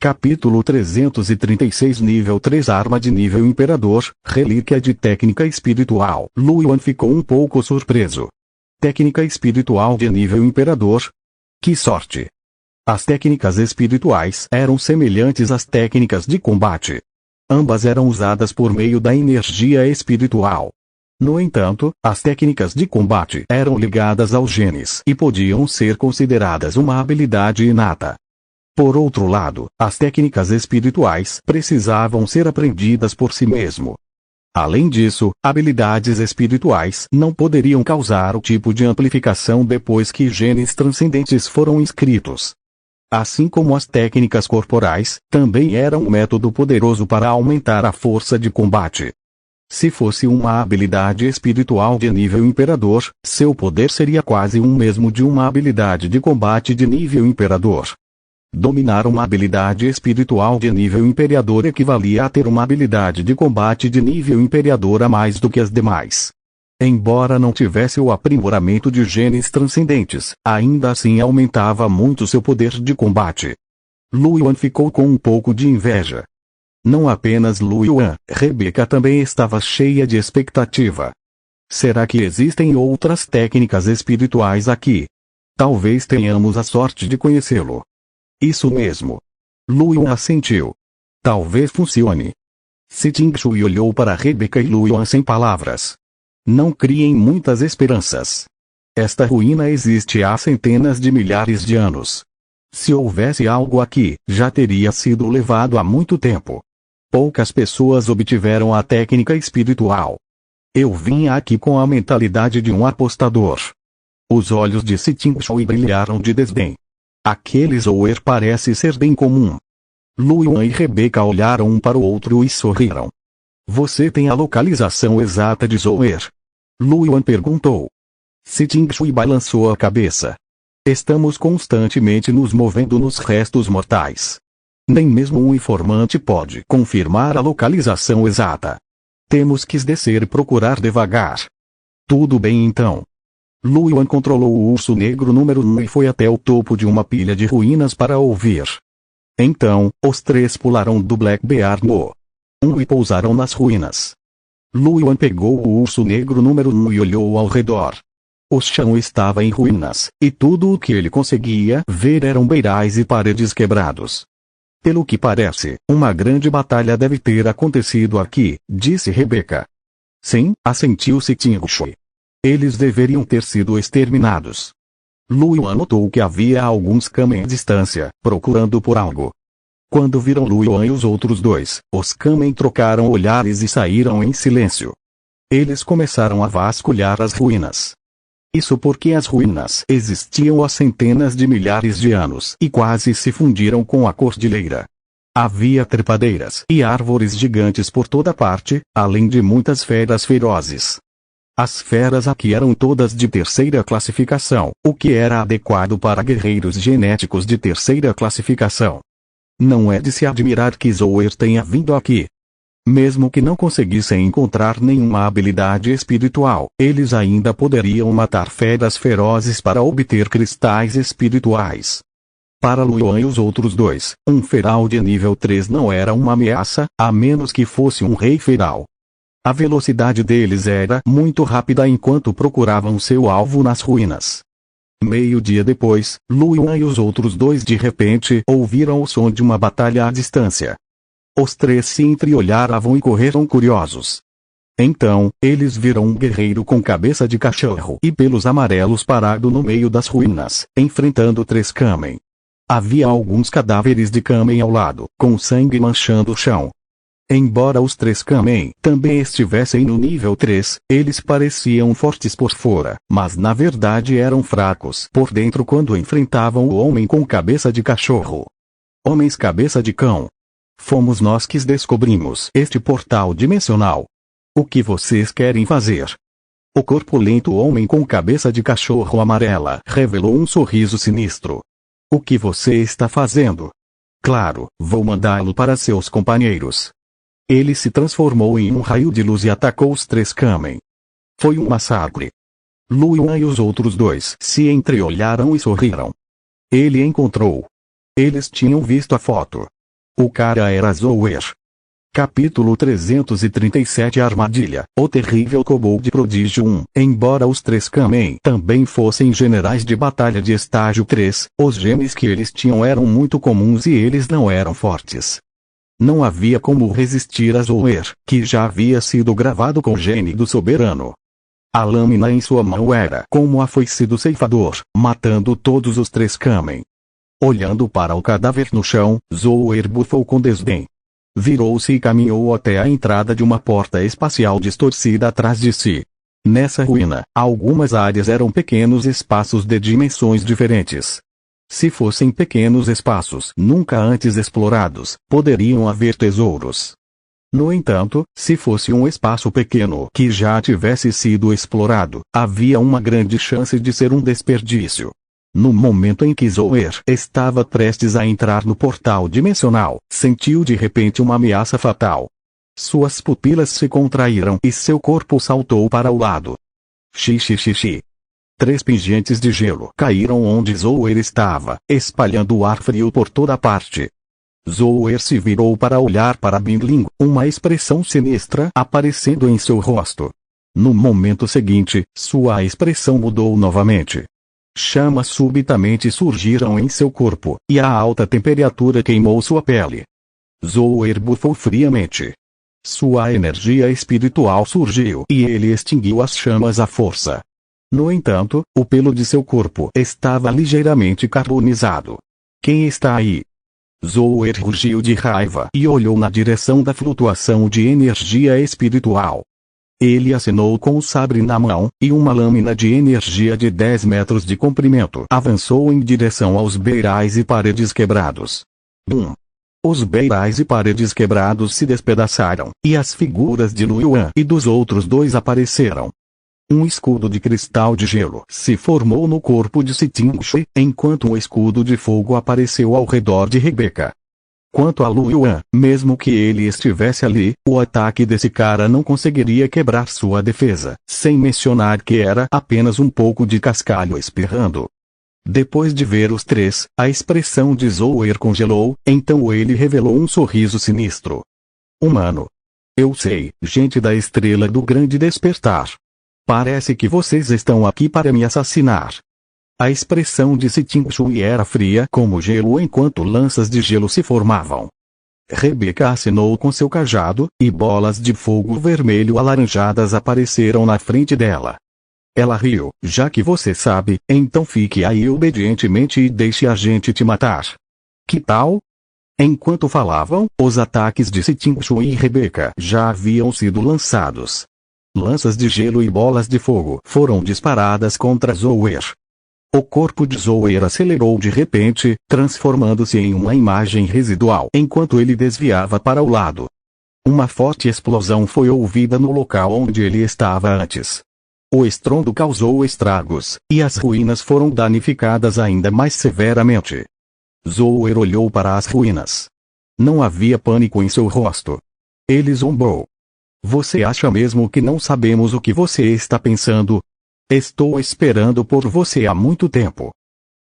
Capítulo 336 Nível 3 Arma de nível Imperador, relíquia de técnica espiritual. Lu Yuan ficou um pouco surpreso. Técnica espiritual de nível Imperador? Que sorte! As técnicas espirituais eram semelhantes às técnicas de combate. Ambas eram usadas por meio da energia espiritual. No entanto, as técnicas de combate eram ligadas aos genes e podiam ser consideradas uma habilidade inata. Por outro lado, as técnicas espirituais precisavam ser aprendidas por si mesmo. Além disso, habilidades espirituais não poderiam causar o tipo de amplificação depois que genes transcendentes foram inscritos. Assim como as técnicas corporais, também eram um método poderoso para aumentar a força de combate. Se fosse uma habilidade espiritual de nível Imperador, seu poder seria quase o mesmo de uma habilidade de combate de nível Imperador. Dominar uma habilidade espiritual de nível Imperador equivalia a ter uma habilidade de combate de nível Imperador a mais do que as demais. Embora não tivesse o aprimoramento de genes transcendentes, ainda assim aumentava muito seu poder de combate. Lu Yuan ficou com um pouco de inveja. Não apenas Lu Yuan, Rebecca também estava cheia de expectativa. Será que existem outras técnicas espirituais aqui? Talvez tenhamos a sorte de conhecê-lo. Isso mesmo. Lu Yuan assentiu. Talvez funcione. Siting Shui olhou para Rebecca e Lu Yuan sem palavras. Não criem muitas esperanças. Esta ruína existe há centenas de milhares de anos. Se houvesse algo aqui, já teria sido levado há muito tempo. Poucas pessoas obtiveram a técnica espiritual. Eu vim aqui com a mentalidade de um apostador. Os olhos de Siting Shui brilharam de desdém. Aquele Zoer parece ser bem comum. Lu Yuan e Rebecca olharam um para o outro e sorriram. Você tem a localização exata de Zoer? Lu Yuan perguntou. Siting Shui balançou a cabeça. Estamos constantemente nos movendo nos restos mortais. Nem mesmo um informante pode confirmar a localização exata. Temos que descer e procurar devagar. Tudo bem então. Lu Yuan controlou o urso negro número 1 e foi até o topo de uma pilha de ruínas para ouvir. Então, os três pularam do Black Bear no 1 e pousaram nas ruínas. Lu Yuan pegou o urso negro número 1 e olhou ao redor. O chão estava em ruínas, e tudo o que ele conseguia ver eram beirais e paredes quebrados. Pelo que parece, uma grande batalha deve ter acontecido aqui, disse Rebecca. Sim, assentiu Siting Shui. Eles deveriam ter sido exterminados. Lu Yuan notou que havia alguns Kamen à distância, procurando por algo. Quando viram Lu Yuan e os outros dois, os Kamen trocaram olhares e saíram em silêncio. Eles começaram a vasculhar as ruínas. Isso porque as ruínas existiam há centenas de milhares de anos e quase se fundiram com a cordilheira. Havia trepadeiras e árvores gigantes por toda parte, além de muitas feras ferozes. As feras aqui eram todas de terceira classificação, o que era adequado para guerreiros genéticos de terceira classificação. Não é de se admirar que Zoer tenha vindo aqui. Mesmo que não conseguissem encontrar nenhuma habilidade espiritual, eles ainda poderiam matar feras ferozes para obter cristais espirituais. Para Lu Yuan e os outros dois, um feral de nível 3 não era uma ameaça, a menos que fosse um rei feral. A velocidade deles era muito rápida enquanto procuravam seu alvo nas ruínas. Meio-dia depois, Lu Yuan e os outros dois de repente ouviram o som de uma batalha à distância. Os três se entreolharam e correram curiosos. Então, eles viram um guerreiro com cabeça de cachorro e pelos amarelos parado no meio das ruínas, enfrentando três Kamen. Havia alguns cadáveres de Kamen ao lado, com sangue manchando o chão. Embora os três Kamen também estivessem no nível 3, eles pareciam fortes por fora, mas na verdade eram fracos por dentro quando enfrentavam o homem com cabeça de cachorro. Homens cabeça de cão. Fomos nós que descobrimos este portal dimensional. O que vocês querem fazer? O corpulento homem com cabeça de cachorro amarela revelou um sorriso sinistro. O que você está fazendo? Claro, vou mandá-lo para seus companheiros. Ele se transformou em um raio de luz e atacou os três Kamen. Foi um massacre. Lu Yuan e os outros dois se entreolharam e sorriram. Ele encontrou. Eles tinham visto a foto. O cara era Zoer. Capítulo 337 Armadilha. O terrível Kobold Prodígio 1. Embora os três Kamen também fossem generais de batalha de estágio 3, os genes que eles tinham eram muito comuns e eles não eram fortes. Não havia como resistir a Zoer, que já havia sido gravado com o gene do soberano. A lâmina em sua mão era como a foice do ceifador, matando todos os três Kamen. Olhando para o cadáver no chão, Zoer bufou com desdém. Virou-se e caminhou até a entrada de uma porta espacial distorcida atrás de si. Nessa ruína, algumas áreas eram pequenos espaços de dimensões diferentes. Se fossem pequenos espaços nunca antes explorados, poderiam haver tesouros. No entanto, se fosse um espaço pequeno que já tivesse sido explorado, havia uma grande chance de ser um desperdício. No momento em que Zoer estava prestes a entrar no portal dimensional, sentiu de repente uma ameaça fatal. Suas pupilas se contraíram e seu corpo saltou para o lado. Xixi. 3 pingentes de gelo caíram onde Zoer estava, espalhando o ar frio por toda parte. Zoer se virou para olhar para Bingling, uma expressão sinistra aparecendo em seu rosto. No momento seguinte, sua expressão mudou novamente. Chamas subitamente surgiram em seu corpo, e a alta temperatura queimou sua pele. Zoer bufou friamente. Sua energia espiritual surgiu e ele extinguiu as chamas à força. No entanto, o pelo de seu corpo estava ligeiramente carbonizado. Quem está aí? Zoer rugiu de raiva e olhou na direção da flutuação de energia espiritual. Ele acenou com o sabre na mão, e uma lâmina de energia de 10 metros de comprimento avançou em direção aos beirais e paredes quebrados. Bum! Os beirais e paredes quebrados se despedaçaram, e as figuras de Lu Yuan e dos outros dois apareceram. Um escudo de cristal de gelo se formou no corpo de Siting-Shui, enquanto um escudo de fogo apareceu ao redor de Rebecca. Quanto a Lu Yuan, mesmo que ele estivesse ali, o ataque desse cara não conseguiria quebrar sua defesa, sem mencionar que era apenas um pouco de cascalho espirrando. Depois de ver os três, a expressão de Zoer congelou, então ele revelou um sorriso sinistro. Humano. Eu sei, gente da Estrela do Grande Despertar. Parece que vocês estão aqui para me assassinar. A expressão de Siting-Shui era fria como gelo enquanto lanças de gelo se formavam. Rebecca acenou com seu cajado, e bolas de fogo vermelho alaranjadas apareceram na frente dela. Ela riu. Já que você sabe, então fique aí obedientemente e deixe a gente te matar. Que tal? Enquanto falavam, os ataques de Siting-Shui e Rebecca já haviam sido lançados. Lanças de gelo e bolas de fogo foram disparadas contra Zoer. O corpo de Zoer acelerou de repente, transformando-se em uma imagem residual enquanto ele desviava para o lado. Uma forte explosão foi ouvida no local onde ele estava antes. O estrondo causou estragos, e as ruínas foram danificadas ainda mais severamente. Zoer olhou para as ruínas. Não havia pânico em seu rosto. Ele zombou. Você acha mesmo que não sabemos o que você está pensando? Estou esperando por você há muito tempo.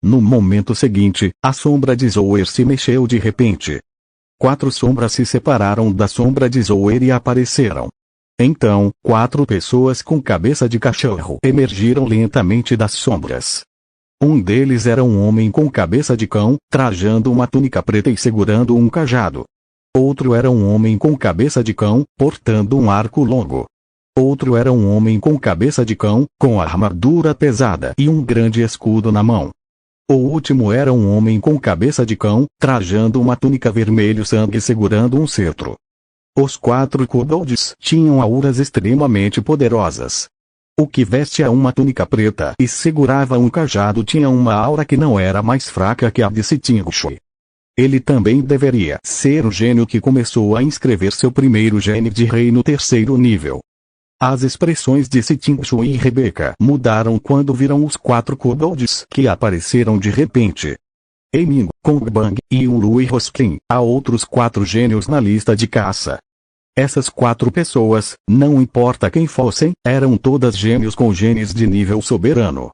No momento seguinte, a sombra de Zoer se mexeu de repente. 4 sombras se separaram da sombra de Zoer e apareceram. Então, 4 pessoas com cabeça de cachorro emergiram lentamente das sombras. Um deles era um homem com cabeça de cão, trajando uma túnica preta e segurando um cajado. Outro era um homem com cabeça de cão, portando um arco longo. Outro era um homem com cabeça de cão, com armadura pesada e um grande escudo na mão. O último era um homem com cabeça de cão, trajando uma túnica vermelho sangue segurando um cetro. Os 4 kobolds tinham auras extremamente poderosas. O que vestia uma túnica preta e segurava um cajado tinha uma aura que não era mais fraca que a de Siting-Shui. Ele também deveria ser o gênio que começou a inscrever seu primeiro gene de rei no 3º nível. As expressões de Siting-Shui e Rebecca mudaram quando viram os 4 kobolds que apareceram de repente. Emingo, Kongbang, Yunlu e Roskin, há outros 4 gênios na lista de caça. Essas 4 pessoas, não importa quem fossem, eram todas gênios com genes de nível soberano.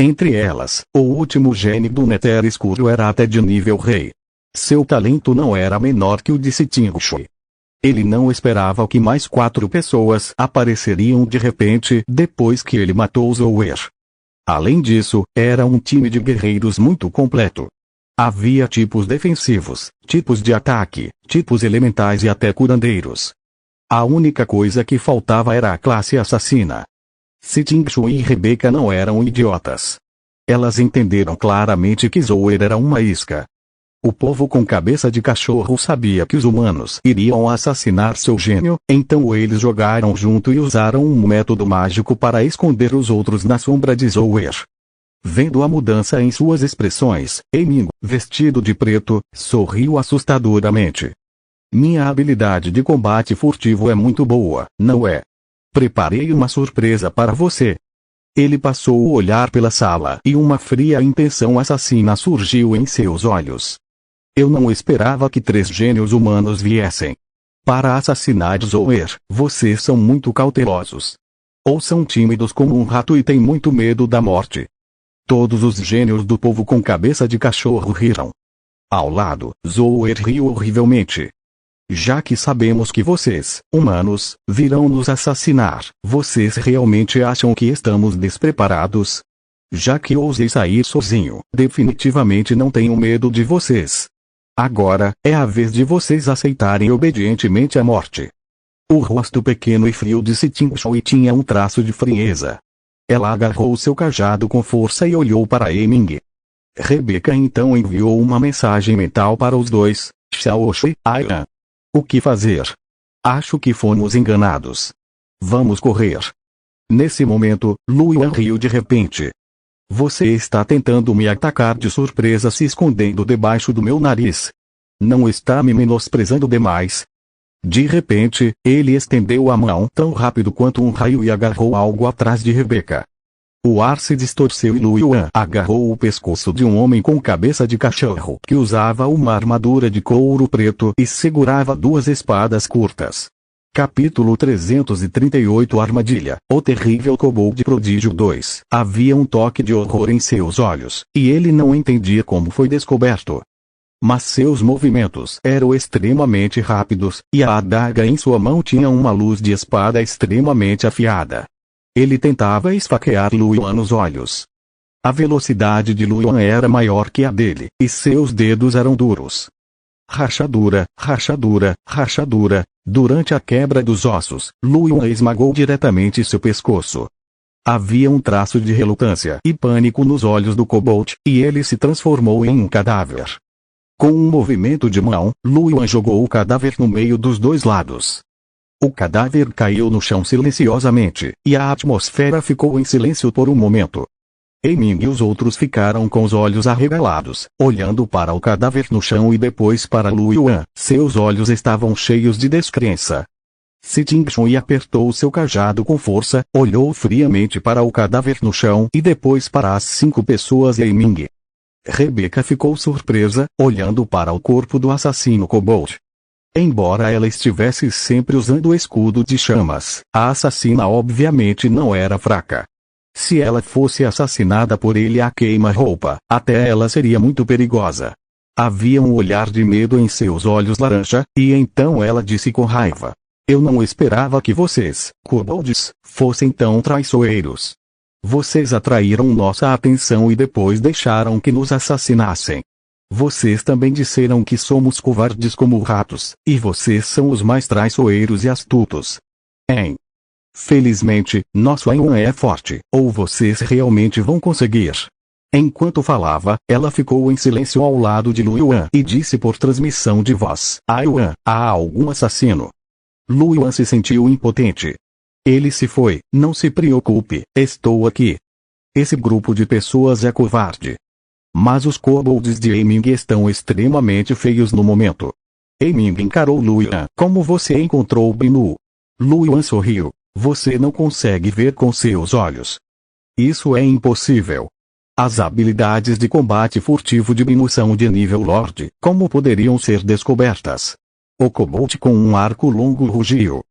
Entre elas, o último gene do Nether escuro era até de nível rei. Seu talento não era menor que o de Stingshui. Ele não esperava que mais 4 pessoas apareceriam de repente depois que ele matou Zoer. Além disso, era um time de guerreiros muito completo. Havia tipos defensivos, tipos de ataque, tipos elementais e até curandeiros. A única coisa que faltava era a classe assassina. Stingshui e Rebecca não eram idiotas. Elas entenderam claramente que Zoer era uma isca. O povo com cabeça de cachorro sabia que os humanos iriam assassinar seu gênio, então eles jogaram junto e usaram um método mágico para esconder os outros na sombra de Zoer. Vendo a mudança em suas expressões, Eming, vestido de preto, sorriu assustadoramente. Minha habilidade de combate furtivo é muito boa, não é? Preparei uma surpresa para você. Ele passou o olhar pela sala e uma fria intenção assassina surgiu em seus olhos. Eu não esperava que 3 gênios humanos viessem para assassinar Zoer. Vocês são muito cautelosos. Ou são tímidos como um rato e têm muito medo da morte. Todos os gênios do povo com cabeça de cachorro riram. Ao lado, Zoer riu horrivelmente. Já que sabemos que vocês, humanos, virão nos assassinar, vocês realmente acham que estamos despreparados? Já que ousei sair sozinho, definitivamente não tenho medo de vocês. Agora, é a vez de vocês aceitarem obedientemente a morte. O rosto pequeno e frio de Stingshui tinha um traço de frieza. Ela agarrou seu cajado com força e olhou para Eming. Rebecca então enviou uma mensagem mental para os dois, Xiaoxi, Aian. O que fazer? Acho que fomos enganados. Vamos correr. Nesse momento, Luan riu de repente. Você está tentando me atacar de surpresa se escondendo debaixo do meu nariz. Não está me menosprezando demais? De repente, ele estendeu a mão tão rápido quanto um raio e agarrou algo atrás de Rebecca. O ar se distorceu e Luan agarrou o pescoço de um homem com cabeça de cachorro que usava uma armadura de couro preto e segurava 2 espadas curtas. Capítulo 338 Armadilha. O terrível Kobold Prodígio 2. Havia um toque de horror em seus olhos, e ele não entendia como foi descoberto. Mas seus movimentos eram extremamente rápidos, e a adaga em sua mão tinha uma luz de espada extremamente afiada. Ele tentava esfaquear Luan nos olhos. A velocidade de Luan era maior que a dele, e seus dedos eram duros. Rachadura, rachadura, rachadura. Durante a quebra dos ossos, Luan esmagou diretamente seu pescoço. Havia um traço de relutância e pânico nos olhos do Kobold, e ele se transformou em um cadáver. Com um movimento de mão, Luan jogou o cadáver no meio dos 2 lados. O cadáver caiu no chão silenciosamente, e a atmosfera ficou em silêncio por um momento. Eming e os outros ficaram com os olhos arregalados, olhando para o cadáver no chão e depois para Luan. Seus olhos estavam cheios de descrença. Stingshui apertou seu cajado com força, olhou friamente para o cadáver no chão e depois para as 5 pessoas e Eming. Rebecca ficou surpresa, olhando para o corpo do assassino Kobold. Embora ela estivesse sempre usando o escudo de chamas, a assassina obviamente não era fraca. Se ela fosse assassinada por ele a queima-roupa, até ela seria muito perigosa. Havia um olhar de medo em seus olhos laranja, e então ela disse com raiva. Eu não esperava que vocês, kobolds, fossem tão traiçoeiros. Vocês atraíram nossa atenção e depois deixaram que nos assassinassem. Vocês também disseram que somos covardes como ratos, e vocês são os mais traiçoeiros e astutos. Felizmente, nosso Aiwan é forte, ou vocês realmente vão conseguir. Enquanto falava, ela ficou em silêncio ao lado de Luan e disse por transmissão de voz: Aiwan, há algum assassino? Luan se sentiu impotente. Ele se foi, não se preocupe, estou aqui. Esse grupo de pessoas é covarde. Mas os kobolds de Eming estão extremamente feios no momento. Eming encarou Luan. Como você encontrou Binu? Luan sorriu. Você não consegue ver com seus olhos. Isso é impossível. As habilidades de combate furtivo de Binu são de nível Lorde. Como poderiam ser descobertas? O kobold com um arco longo rugiu.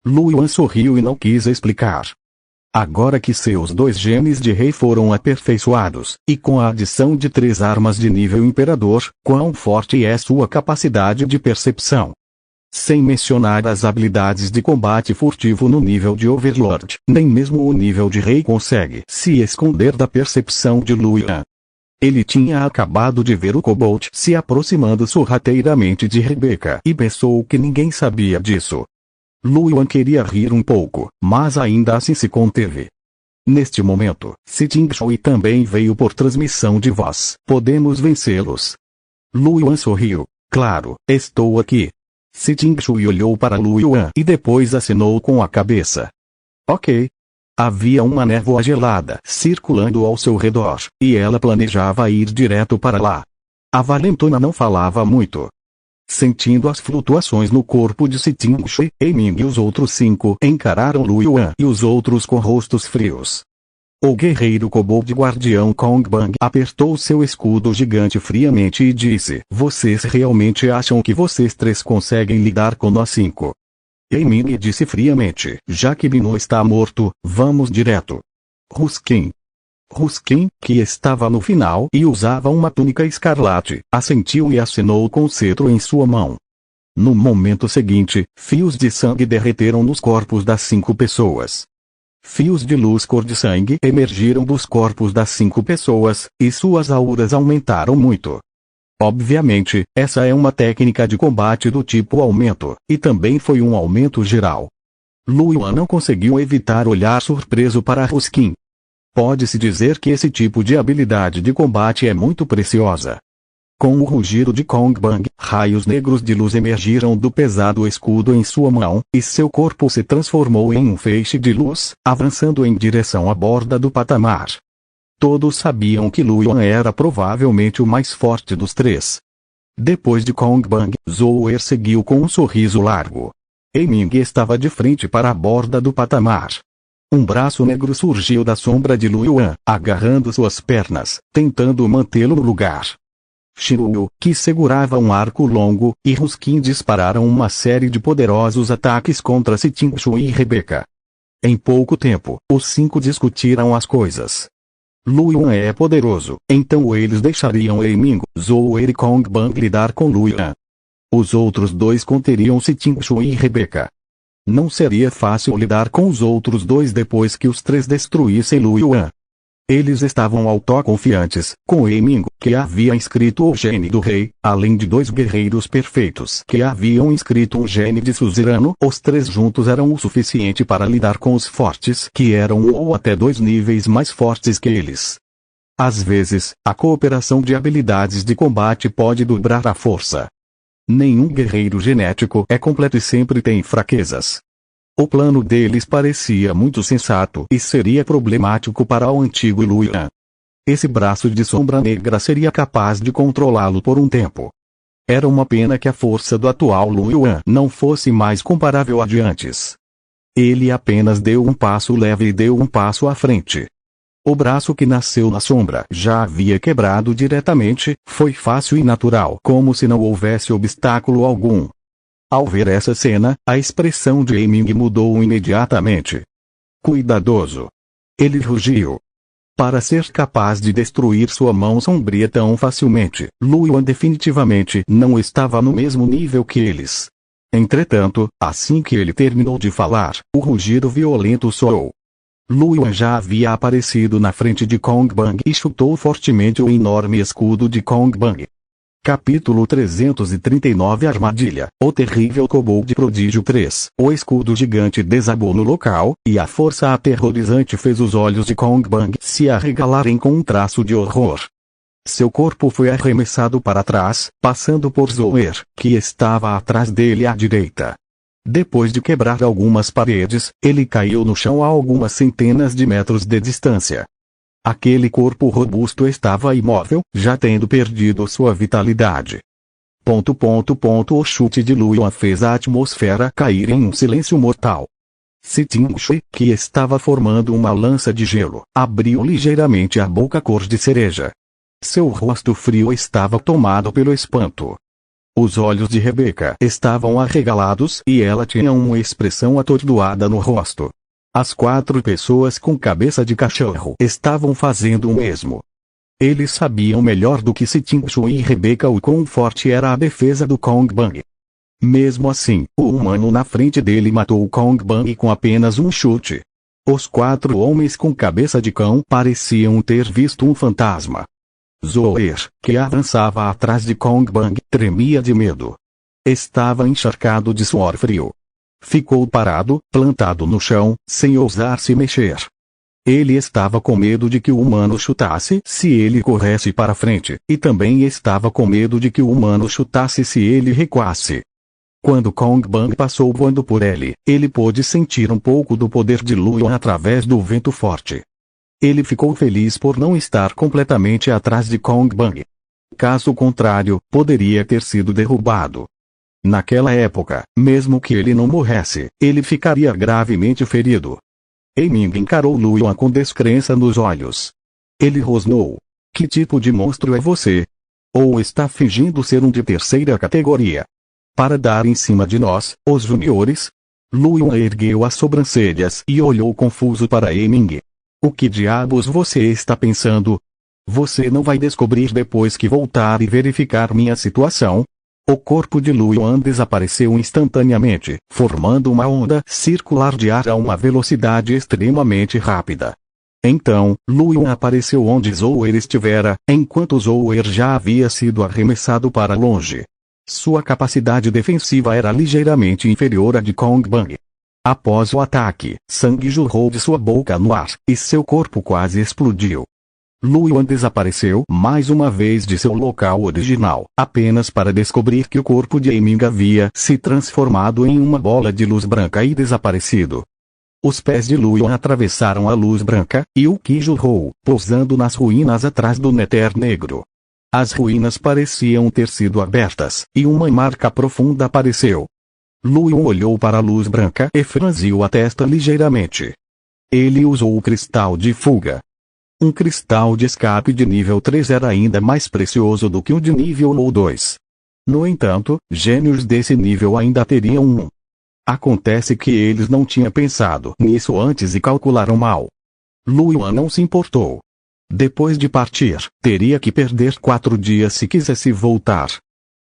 Luan sorriu e não quis explicar. Agora que seus 2 genes de rei foram aperfeiçoados, e com a adição de 3 armas de nível imperador, quão forte é sua capacidade de percepção? Sem mencionar as habilidades de combate furtivo no nível de Overlord, nem mesmo o nível de rei consegue se esconder da percepção de Luyan. Ele tinha acabado de ver o Kobold se aproximando sorrateiramente de Rebecca e pensou que ninguém sabia disso. Luyan queria rir um pouco, mas ainda assim se conteve. Neste momento, Sijin Shui também veio por transmissão de voz. Podemos vencê-los. Luyan sorriu. Claro, estou aqui. Sijin Shui olhou para Luyan e depois acenou com a cabeça. Ok. Havia uma névoa gelada circulando ao seu redor, e ela planejava ir direto para lá. A valentona não falava muito. Sentindo as flutuações no corpo de Sijin Shui, Eiming e os outros 5 encararam Luyan e os outros com rostos frios. O guerreiro Kobold Guardião Kongbang apertou seu escudo gigante friamente e disse: Vocês realmente acham que vocês 3 conseguem lidar com nós 5? Eiming disse friamente: Já que Bino está morto, vamos direto. Ruskin, que estava no final e usava uma túnica escarlate, assentiu e acenou com o cetro em sua mão. No momento seguinte, fios de sangue derreteram nos corpos das 5 pessoas. Fios de luz cor de sangue emergiram dos corpos das 5 pessoas, e suas auras aumentaram muito. Obviamente, essa é uma técnica de combate do tipo aumento, e também foi um aumento geral. Luyan não conseguiu evitar olhar surpreso para Ruskin. Pode-se dizer que esse tipo de habilidade de combate é muito preciosa. Com o rugido de Kongbang, raios negros de luz emergiram do pesado escudo em sua mão, e seu corpo se transformou em um feixe de luz, avançando em direção à borda do patamar. Todos sabiam que Luyan era provavelmente o mais forte dos 3. Depois de Kongbang, Zouer seguiu com um sorriso largo. Eiming estava de frente para a borda do patamar. Um braço negro surgiu da sombra de Luyan, agarrando suas pernas, tentando mantê-lo no lugar. Shiryu, que segurava um arco longo, e Ruskin dispararam uma série de poderosos ataques contra Sijin Shui e Rebecca. Em pouco tempo, os 5 discutiram as coisas. Luyan é poderoso, então eles deixariam Eiming, Zouer e Kongbang lidar com Luyan. Os outros 2 conteriam Sijin Shui e Rebecca. Não seria fácil lidar com os outros 2 depois que os 3 destruíssem Luyan. Eles estavam autoconfiantes, com Eiming, que havia inscrito o gene do rei, além de 2 guerreiros perfeitos que haviam inscrito um gene de suzerano. Os 3 juntos eram o suficiente para lidar com os fortes, que eram 1 ou até 2 níveis mais fortes que eles. Às vezes, a cooperação de habilidades de combate pode dobrar a força. Nenhum guerreiro genético é completo e sempre tem fraquezas. O plano deles parecia muito sensato e seria problemático para o antigo Luyan. Esse braço de sombra negra seria capaz de controlá-lo por um tempo. Era uma pena que a força do atual Luyan não fosse mais comparável à de antes. Ele apenas deu um passo leve e deu um passo à frente. O braço que nasceu na sombra já havia quebrado diretamente, foi fácil e natural, como se não houvesse obstáculo algum. Ao ver essa cena, a expressão de Eiming mudou imediatamente. Cuidadoso. Ele rugiu. Para ser capaz de destruir sua mão sombria tão facilmente, Luyan definitivamente não estava no mesmo nível que eles. Entretanto, assim que ele terminou de falar, o rugido violento soou. Luyan já havia aparecido na frente de Kongbang e chutou fortemente o enorme escudo de Kongbang. Capítulo 339 Armadilha. O terrível Kobold Prodígio 3. O escudo gigante desabou no local, e a força aterrorizante fez os olhos de Kongbang se arregalarem com um traço de horror. Seu corpo foi arremessado para trás, passando por Zouer, que estava atrás dele à direita. Depois de quebrar algumas paredes, ele caiu no chão a algumas centenas de metros de distância. Aquele corpo robusto estava imóvel, já tendo perdido sua vitalidade. O chute de Luyan fez a atmosfera cair em um silêncio mortal. Sijin Shui, que estava formando uma lança de gelo, abriu ligeiramente a boca cor de cereja. Seu rosto frio estava tomado pelo espanto. Os olhos de Rebecca estavam arregalados e ela tinha uma expressão atordoada no rosto. As 4 pessoas com cabeça de cachorro estavam fazendo o mesmo. Eles sabiam melhor do que Sitinchu e Rebecca o quão forte era a defesa do Kong Bang. Mesmo assim, o humano na frente dele matou o Kong Bang com apenas um chute. Os 4 homens com cabeça de cão pareciam ter visto um fantasma. Zoer, que avançava atrás de Kong Bang, tremia de medo. Estava encharcado de suor frio. Ficou parado, plantado no chão, sem ousar se mexer. Ele estava com medo de que o humano chutasse se ele corresse para frente, e também estava com medo de que o humano chutasse se ele recuasse. Quando Kong Bang passou voando por ele pôde sentir um pouco do poder de Luan através do vento forte. Ele ficou feliz por não estar completamente atrás de Kong Bang. Caso contrário, poderia ter sido derrubado. Naquela época, mesmo que ele não morresse, ele ficaria gravemente ferido. Ming encarou Luan com descrença nos olhos. Ele rosnou. Que tipo de monstro é você? Ou está fingindo ser um de terceira categoria? Para dar em cima de nós, os juniores? Luan ergueu as sobrancelhas e olhou confuso para Ming. O que diabos você está pensando? Você não vai descobrir depois que voltar e verificar minha situação? O corpo de Luan desapareceu instantaneamente, formando uma onda circular de ar a uma velocidade extremamente rápida. Então, Luan apareceu onde Zoer estivera, enquanto Zoer já havia sido arremessado para longe. Sua capacidade defensiva era ligeiramente inferior à de Kong Bang. Após o ataque, sangue jorrou de sua boca no ar, e seu corpo quase explodiu. Luan desapareceu mais uma vez de seu local original, apenas para descobrir que o corpo de Ming havia se transformado em uma bola de luz branca e desaparecido. Os pés de Luan atravessaram a luz branca, e o Ki jorrou, pousando nas ruínas atrás do Nether negro. As ruínas pareciam ter sido abertas, e uma marca profunda apareceu. Luan olhou para a luz branca e franziu a testa ligeiramente. Ele usou o cristal de fuga. Um cristal de escape de nível 3 era ainda mais precioso do que o de nível 2. No entanto, gênios desse nível ainda teriam um. Acontece que eles não tinham pensado nisso antes e calcularam mal. Luan não se importou. Depois de partir, teria que perder 4 dias se quisesse voltar.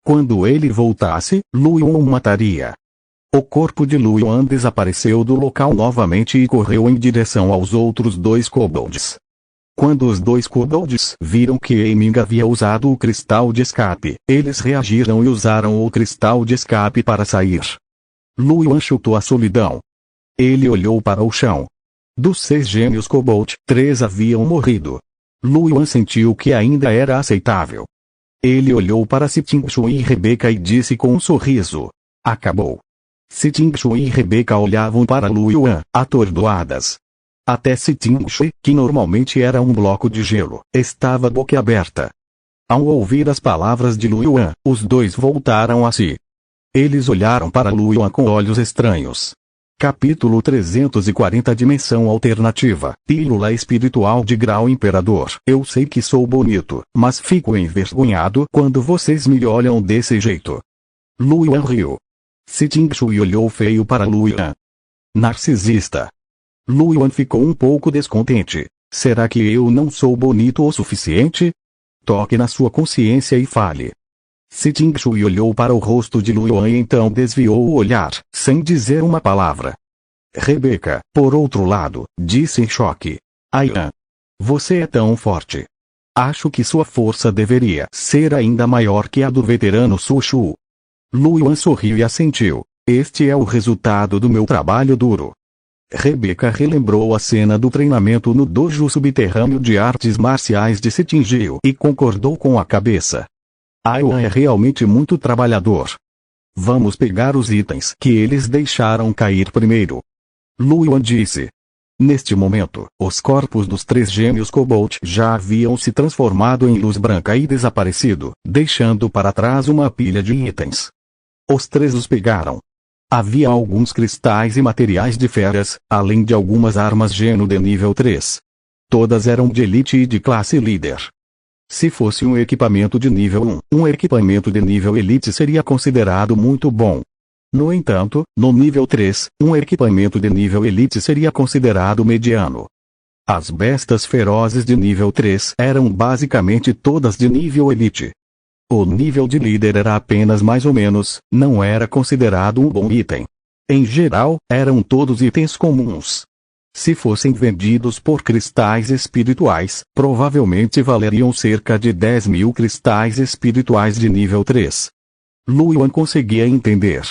Quando ele voltasse, Luan o mataria. O corpo de Luan desapareceu do local novamente e correu em direção aos outros 2 kobolds. Quando os 2 kobolds viram que Ming havia usado o cristal de escape, eles reagiram e usaram o cristal de escape para sair. Luan chutou a solidão. Ele olhou para o chão. Dos 6 gêmeos kobold, 3 haviam morrido. Luan sentiu que ainda era aceitável. Ele olhou para Sitinchu e Rebecca e disse com um sorriso: acabou. Sitinchu e Rebecca olhavam para Luan, atordoadas. Até Sitinchu, que normalmente era um bloco de gelo, estava boquiaberta. Ao ouvir as palavras de Luan, os 2 voltaram a si. Eles olharam para Luan com olhos estranhos. Capítulo 340 Dimensão Alternativa, Pílula Espiritual de Grau Imperador. Eu sei que sou bonito, mas fico envergonhado quando vocês me olham desse jeito. Luan riu. Sitinchu olhou feio para Luan. Narcisista. Luan ficou um pouco descontente. Será que eu não sou bonito o suficiente? Toque na sua consciência e fale. Sitinchu olhou para o rosto de Luan e então desviou o olhar, sem dizer uma palavra. Rebecca, por outro lado, disse em choque. Aian. Você é tão forte. Acho que sua força deveria ser ainda maior que a do veterano Sushu. Luan sorriu e assentiu. Este é o resultado do meu trabalho duro. Rebecca relembrou a cena do treinamento no dojo subterrâneo de artes marciais de Sitingiu e concordou com a cabeça. Aian é realmente muito trabalhador. Vamos pegar os itens que eles deixaram cair primeiro. Luan disse. Neste momento, os corpos dos 3 gêmeos kobold já haviam se transformado em luz branca e desaparecido, deixando para trás uma pilha de itens. Os 3 os pegaram. Havia alguns cristais e materiais de feras, além de algumas armas geno de nível 3. Todas eram de elite e de classe líder. Se fosse um equipamento de nível 1, um equipamento de nível elite seria considerado muito bom. No entanto, no nível 3, um equipamento de nível Elite seria considerado mediano. As bestas ferozes de nível 3 eram basicamente todas de nível Elite. O nível de líder era apenas mais ou menos, não era considerado um bom item. Em geral, eram todos itens comuns. Se fossem vendidos por cristais espirituais, provavelmente valeriam cerca de 10.000 cristais espirituais de nível 3. Luan conseguia entender.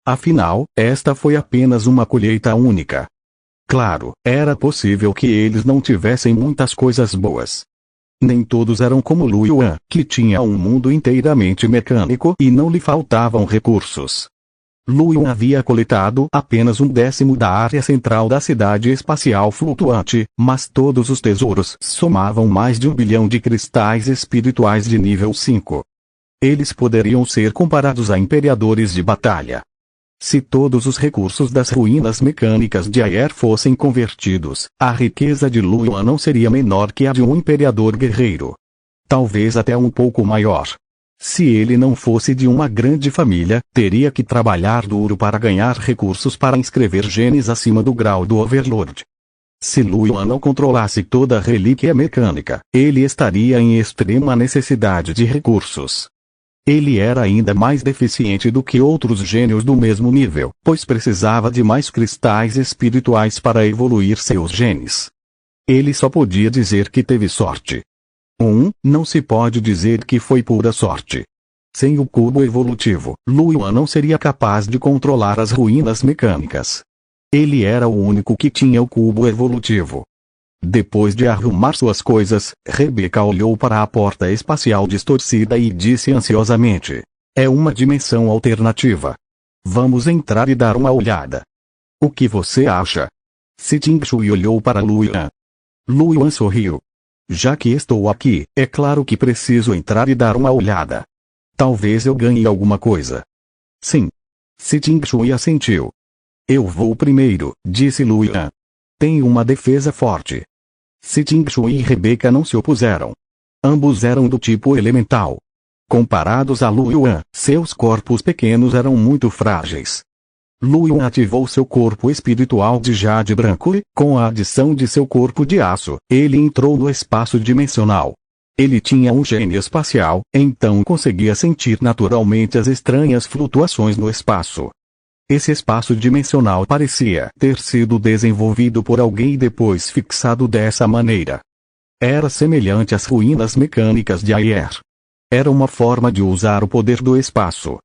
Afinal, esta foi apenas uma colheita única. Claro, era possível que eles não tivessem muitas coisas boas. Nem todos eram como Luan, que tinha um mundo inteiramente mecânico e não lhe faltavam recursos. Luan havia coletado apenas 1/10 da área central da cidade espacial flutuante, mas todos os tesouros somavam mais de 1 bilhão de cristais espirituais de nível 5. Eles poderiam ser comparados a imperadores de batalha. Se todos os recursos das ruínas mecânicas de Ayer fossem convertidos, a riqueza de Luan não seria menor que a de um imperador guerreiro. Talvez até um pouco maior. Se ele não fosse de uma grande família, teria que trabalhar duro para ganhar recursos para inscrever genes acima do grau do Overlord. Se Luan não controlasse toda a relíquia mecânica, ele estaria em extrema necessidade de recursos. Ele era ainda mais deficiente do que outros gênios do mesmo nível, pois precisava de mais cristais espirituais para evoluir seus genes. Ele só podia dizer que teve sorte. Não se pode dizer que foi pura sorte. Sem o cubo evolutivo, Luan não seria capaz de controlar as ruínas mecânicas. Ele era o único que tinha o cubo evolutivo. Depois de arrumar suas coisas, Rebecca olhou para a porta espacial distorcida e disse ansiosamente: "É uma dimensão alternativa. Vamos entrar e dar uma olhada." "O que você acha?" Siting Shui olhou para Luan. Luan sorriu. "Já que estou aqui, é claro que preciso entrar e dar uma olhada. Talvez eu ganhe alguma coisa." "Sim." Siting Shui assentiu. "Eu vou primeiro", disse Luan. "Tenho uma defesa forte." Siting Shui e Rebecca não se opuseram. Ambos eram do tipo elemental. Comparados a Luan, seus corpos pequenos eram muito frágeis. Luan ativou seu corpo espiritual de jade branco e, com a adição de seu corpo de aço, ele entrou no espaço dimensional. Ele tinha um gene espacial, então conseguia sentir naturalmente as estranhas flutuações no espaço. Esse espaço dimensional parecia ter sido desenvolvido por alguém e depois fixado dessa maneira. Era semelhante às ruínas mecânicas de Ayer. Era uma forma de usar o poder do espaço.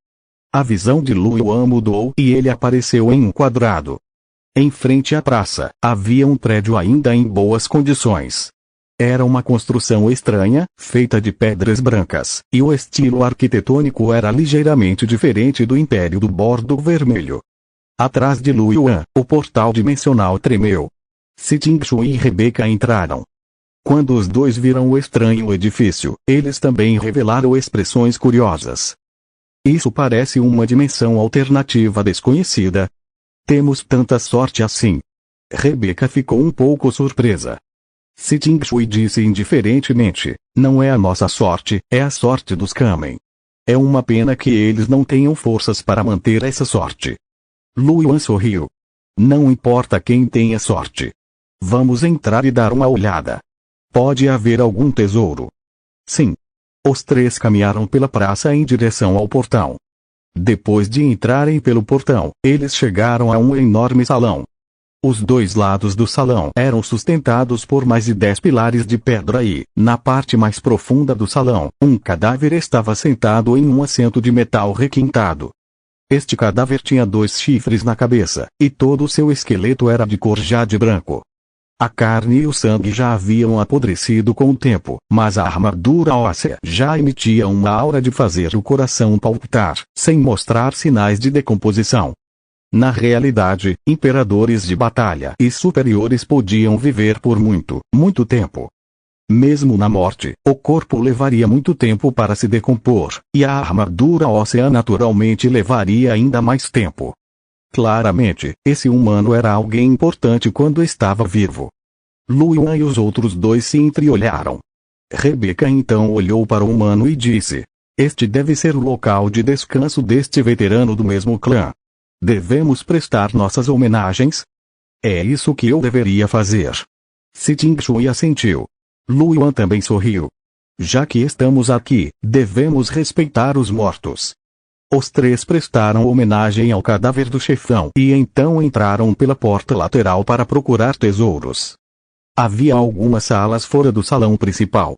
A visão de Luan mudou e ele apareceu em um quadrado. Em frente à praça, havia um prédio ainda em boas condições. Era uma construção estranha, feita de pedras brancas, e o estilo arquitetônico era ligeiramente diferente do Império do Bordo Vermelho. Atrás de Luan, o portal dimensional tremeu. Siting Shui e Rebecca entraram. Quando os dois viram o estranho edifício, eles também revelaram expressões curiosas. "Isso parece uma dimensão alternativa desconhecida. Temos tanta sorte assim." Rebecca ficou um pouco surpresa. Siting Shui disse indiferentemente: "Não é a nossa sorte, é a sorte dos Kamen. É uma pena que eles não tenham forças para manter essa sorte." Luan sorriu. "Não importa quem tenha sorte. Vamos entrar e dar uma olhada. Pode haver algum tesouro." "Sim." Os três caminharam pela praça em direção ao portão. Depois de entrarem pelo portão, eles chegaram a um enorme salão. Os dois lados do salão eram sustentados por mais de 10 pilares de pedra e, na parte mais profunda do salão, um cadáver estava sentado em um assento de metal requintado. Este cadáver tinha 2 chifres na cabeça, e todo o seu esqueleto era de cor jade branco. A carne e o sangue já haviam apodrecido com o tempo, mas a armadura óssea já emitia uma aura de fazer o coração palpitar, sem mostrar sinais de decomposição. Na realidade, imperadores de batalha e superiores podiam viver por muito, muito tempo. Mesmo na morte, o corpo levaria muito tempo para se decompor, e a armadura óssea naturalmente levaria ainda mais tempo. Claramente, esse humano era alguém importante quando estava vivo. Luan e os outros dois se entreolharam. Rebecca então olhou para o humano e disse: "Este deve ser o local de descanso deste veterano do mesmo clã." Devemos prestar nossas homenagens? É isso que eu deveria fazer. Si Ting-shui assentiu. Lu Yuan também sorriu. Já que estamos aqui, devemos respeitar os mortos. Os três prestaram homenagem ao cadáver do chefão e então entraram pela porta lateral para procurar tesouros. Havia algumas salas fora do salão principal,